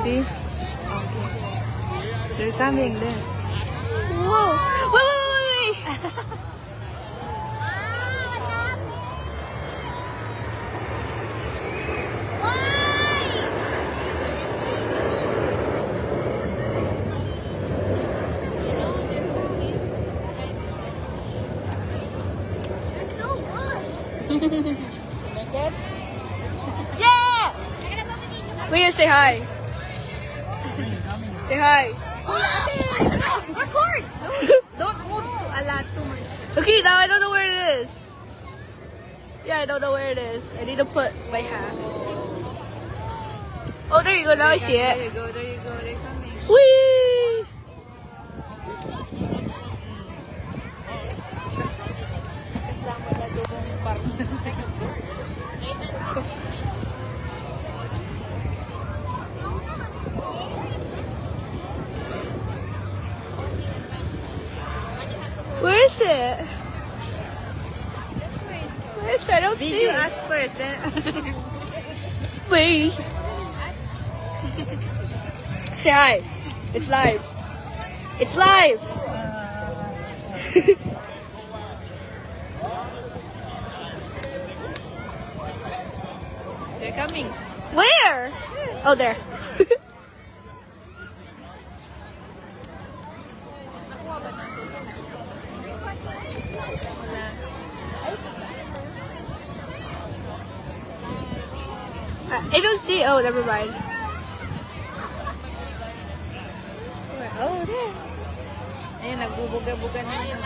See? Okay. They're coming there. Whoa! Wait! They're so good. Yeah! Will you say hi? Say hi. Record! Don't move to a lot too much. Okay, now I don't know where it is. Yeah, I don't know where it is. I need to put my hand. Oh, there you go. Now I see it. There you go, there you go. They're coming. Whee! Kasama na doon yung parang. Where is it? Where is it? I don't see Video it. us first, then. Wait. Say hi. It's live. It's live. They're coming. Where? Oh, there. I don't see. Oh, never mind. Oh, there. Ayun, nagbubuga-buga na yun.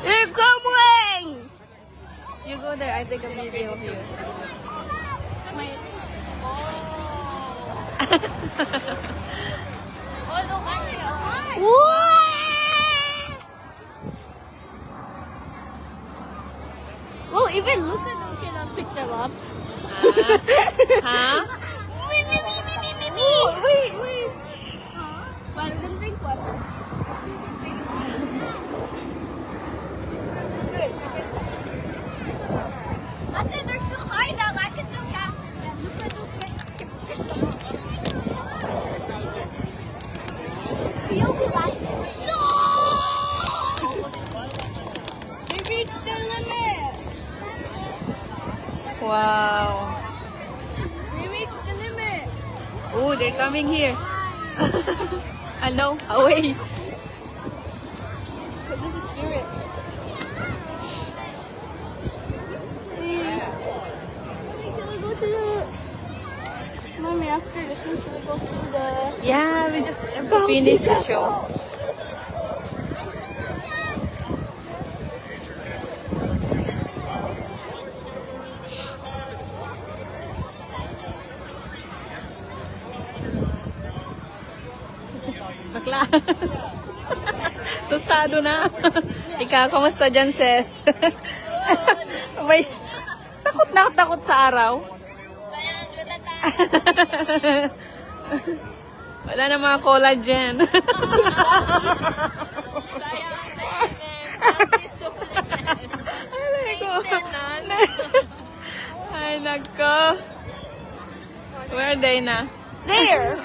They're coming. You go there, I take a video of you. Oh, look at it. Well, even Luca cannot pick them up. Huh? Wait. Parang gandang kwarto. Ate, they're so high now. I can still count. No! They reached the limit. Wow. We reached the limit. Oh, they're coming here. Hello, away. Because this is spirit. Can we go to the... Mommy, after this one, can we go to the... Yeah, we just have to finish the show. Bakla. Tostado na. Ikaw, kamusta dyan, Ses? May, takot sa araw. Wala na mga collagen. Ay, nako. Where are they na? There!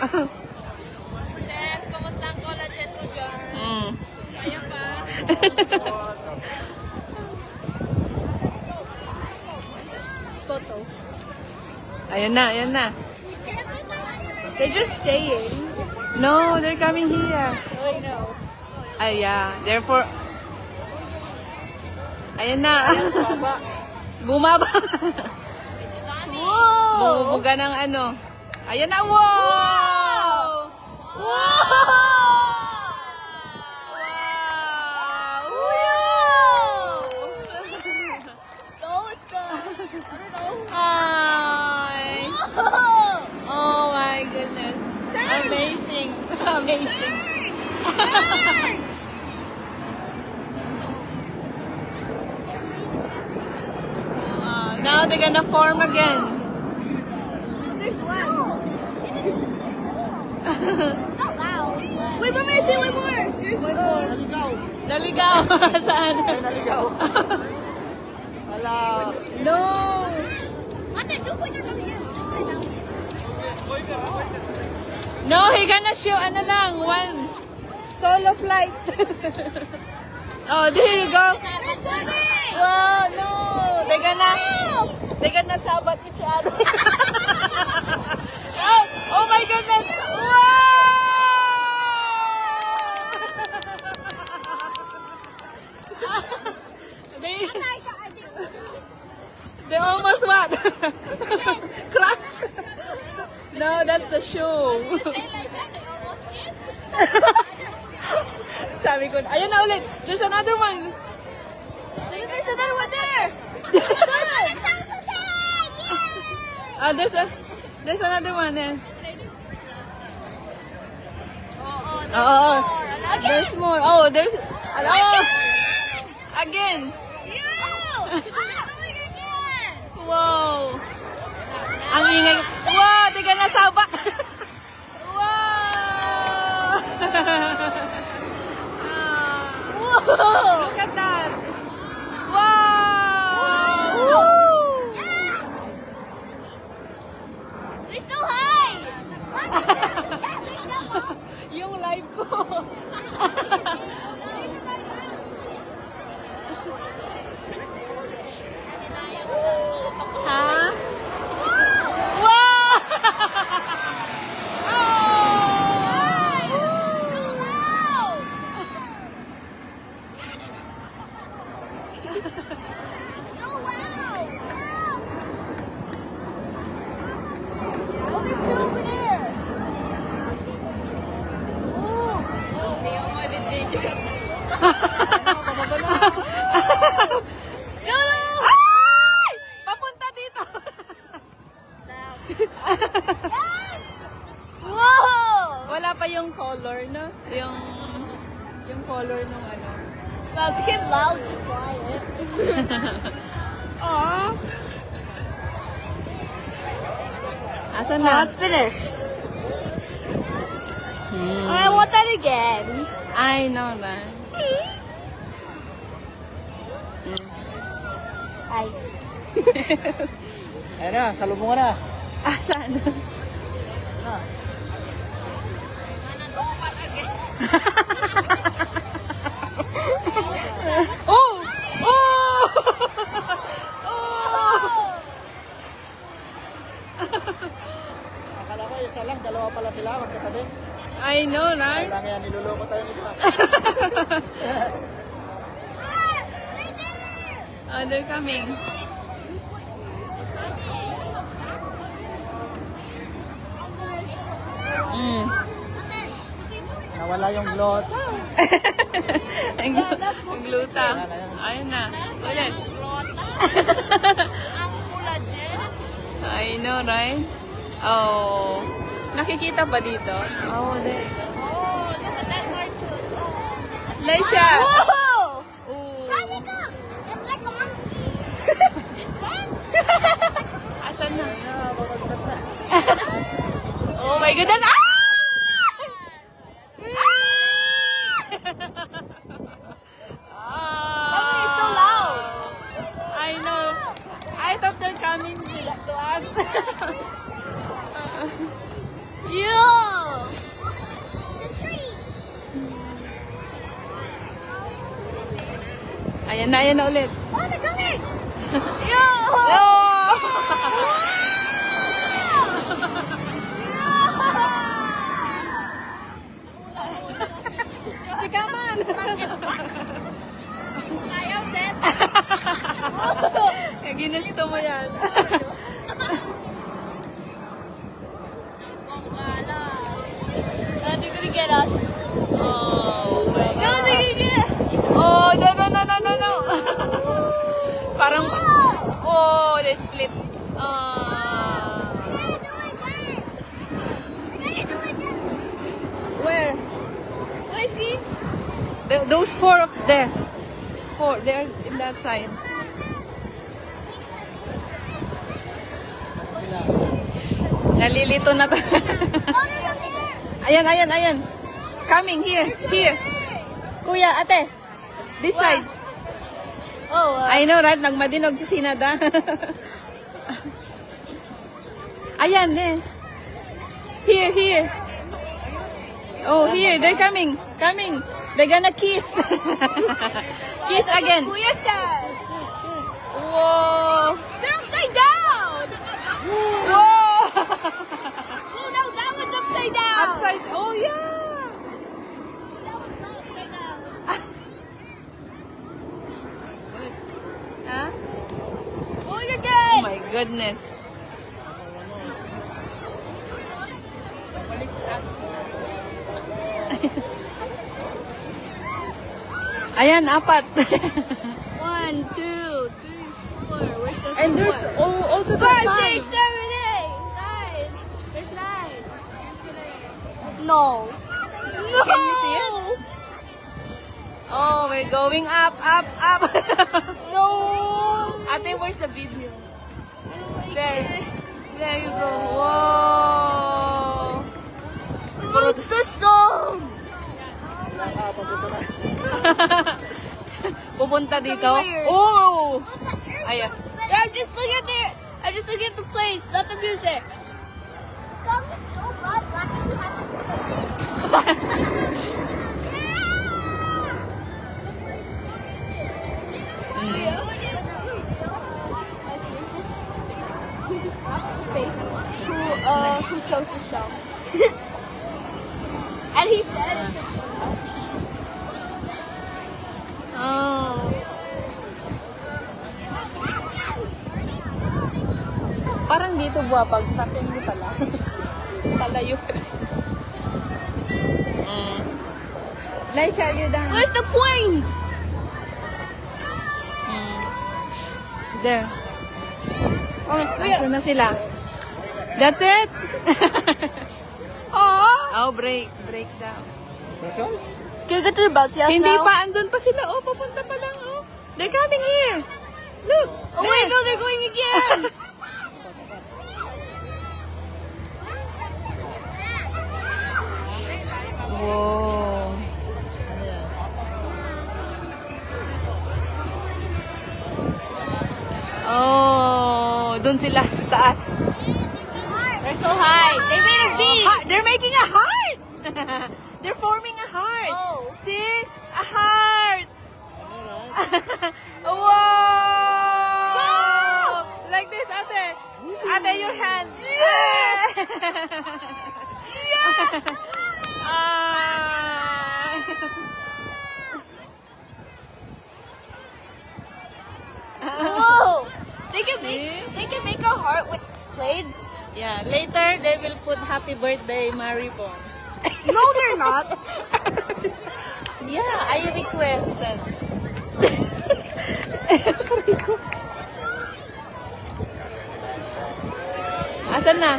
Sis, kumusta ang collagen to, Jar? Mm. Kaya pa. Photo. Ayan na. They're just staying. No, they're coming here. Oh, I know. Ay, yeah. Therefore, ayan na. Bumaba. Whoa! Bumubuga ng ano. Ayan na, wow! Wow! No, it's the... I don't know. Hi! Oh my goodness. Turn! Amazing. Amazing. Now they're gonna form again. There's one. This is so cool. It's not loud. But... Wait, Mommy, I see one more. There's one more. Naligaw. Saan? Naligaw. Wala. No. Ate, 2 points are coming in. This way now. No, he gonna show ano lang, one. Solo flight. Oh, there you go. Wow, no. They're gonna sabat each other. Oh my goodness. Wow. They almost what? Crash. No, that's the show. Sabi ko, ayun na ulit. There's another one. There's another one there. There's another one there. Oh, There's more. Oh, there's again. Wow. Ang ingay. Wow, tiga na sabak. Wow. Whoa! Look at that. Wow. They're so high! Yung live ko. Ha? Wow! So loud! Oh, there's two over there. No! Ay! Papunta dito. Whoa! Wala pa yung color, no? Yung color nung ano. Well, it became loud to quiet. Aww. Asan Now na? it's finished. Hmm. I want that again. I know that. Ay. Ayan na, salubungan na. Asan? Ah. Oh! Oh! Oh! Akala ko isa lang, dalawa pala sila, magkatabi. I know, right? Kailangan yan, niluloko tayo iba. Oh, they're coming. Mm. Nawala yung glot. Ang gluta. Ayun na. Ulit. I know, right? Oh. Nakikita ba dito? Oh, there. Leisha! Whoa! Oh. It's like a monkey. This one? Asan na? Ayan na, babagsak na. Oh my goodness! Ah! Mommy, you're so loud. I know. I thought they're coming to us. Yeah. The tree. Ayan na ulit. Oh, they're coming! Yeah. Oh! Si Kaman! Ayaw din. Ginusto mo yan. They're gonna get us. Oh my No, God. they're gonna get us. Oh, no. Parang, oh, they split. Where? Oh, I see. Those four of there. Four, they're in that side. Nalilito na to. Ayan. Coming here. Kuya, ate. This side. Oh, I know, right? Nagmadinog si Sinada. Ayan, eh. Here. Oh, here, they're coming. Coming. They're gonna kiss. Kiss again. Kuya said. Whoa. They're upside down. Whoa. Oh no, that one's upside down. Upside. Oh, yeah. That one's not upside down. Huh? Oh, you're Oh good. my goodness. Ayan, apat. 1, 2, 3, 4. Where's the And there's also the 5, five. 6, 7, 8, 9. There's 9. No. No. Can you see it? Oh, we're going up, up, up. No. Ate, where's the video? I don't like There. it. There you go. Whoa. What's the song? Papunta na. Pupunta dito. Come here. Oh! Ayan. Yeah, I'm just looking at the place, not the music. Song is so bad. Why do you have to do it? Who chose the song? And he said, Oh. Parang dito buwabagsak. Hindi pala. Palayo. Laisha, you down. "Where's the planes?" There. Nasaan na sila? That's it? Aww. Oh, break down. That's all? Can we go to the bouncy house Hindi now? pa, andun pa sila. Oh, papunta pa lang. Oh. They're coming here. Look. Oh wait, no, they're going again. Whoa. Oh, dun sila sa taas. They're so high. They made a V. They're making a heart. They're forming a heart. Oh. See? A heart. Wow! Like this, ate. Ate, your hand. Yeah! Whoa. They can See? make a heart with planes. Yeah, later they will put happy birthday, Maribon. No, they're not. Yeah, I requested. Asan na?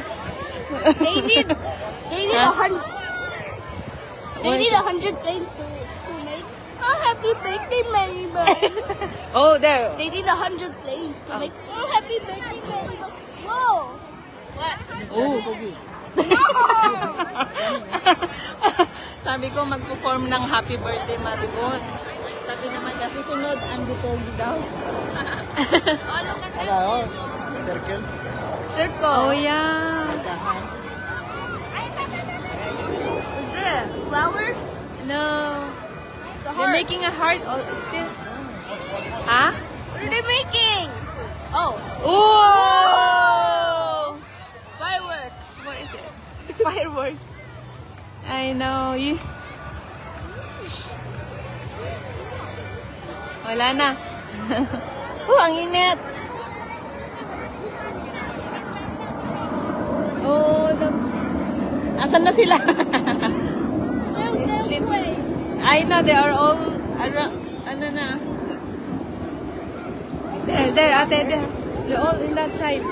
They need 100. They need 100 planes to make. Oh, happy birthday, Maribel. Oh, there. They need 100 planes to make. Oh, happy birthday, Maribel. Whoa. What? Oh. Sabi ko magpo-form ng happy birthday, Maribon. Sabi naman kasi sunod, Andy Pogi daw. Oh, look at Wala, oh. Circle. Circle. Oh, yeah. Dahan. What's this? Flower? No. It's a They're heart. making a heart still. Huh? What are they making? Oh, Oh! fireworks. What is it? Fireworks. I know. You... Wala na. Ang init. Oh, asan na sila? Split. I know, they are all ano na. There, ate, there. They're all in that side.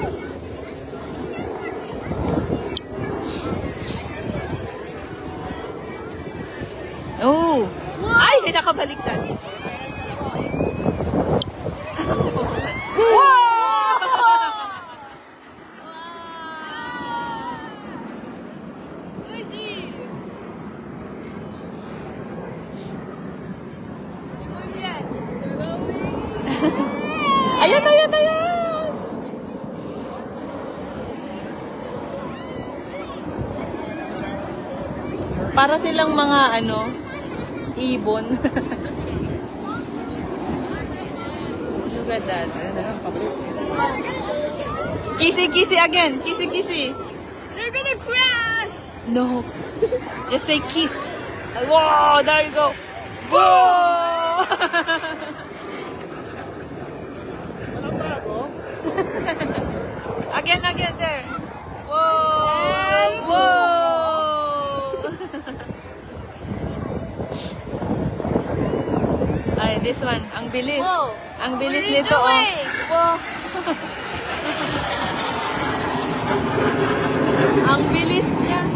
Oh! Ay, nakabaliktad. Wow! Ayan, ayan, ayan! Para silang mga ano, ibon. Look at that. Ayan, pabalik. Kissy, kissy again. Kissy, kissy. They're gonna crash! No. Just say kiss. Wow, there you go. Whoa! Walang bago. Again, there. Whoa! Whoa! Ay, this one. Ang bilis. Whoa. Ang bilis What are you nito, oh. doing? Wow. Ang bilis niya.